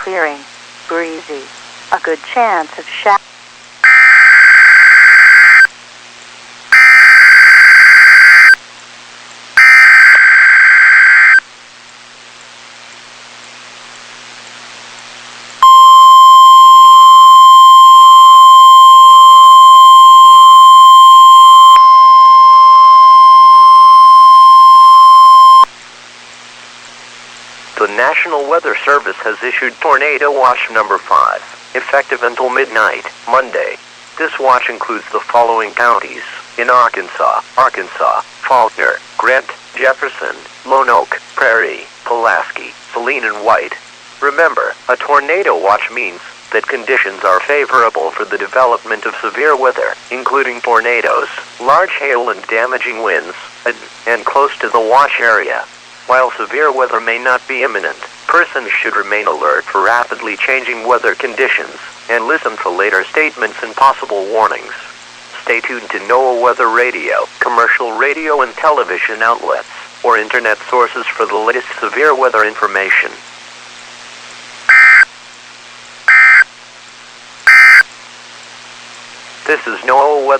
clearing, breezy, a good chance of shower. The National Weather Service has issued Tornado Watch number 5, effective until midnight, Monday. This watch includes the following counties: in Arkansas, Faulkner, Grant, Jefferson, Lone Oak, Prairie, Pulaski, Saline, and White. Remember, a tornado watch means that conditions are favorable for the development of severe weather, including tornadoes, large hail and damaging winds, and close to the watch area. While severe weather may not be imminent, persons should remain alert for rapidly changing weather conditions and listen to later statements and possible warnings. Stay tuned to NOAA Weather Radio, commercial radio and television outlets, or internet sources for the latest severe weather information. This is NOAA Weather.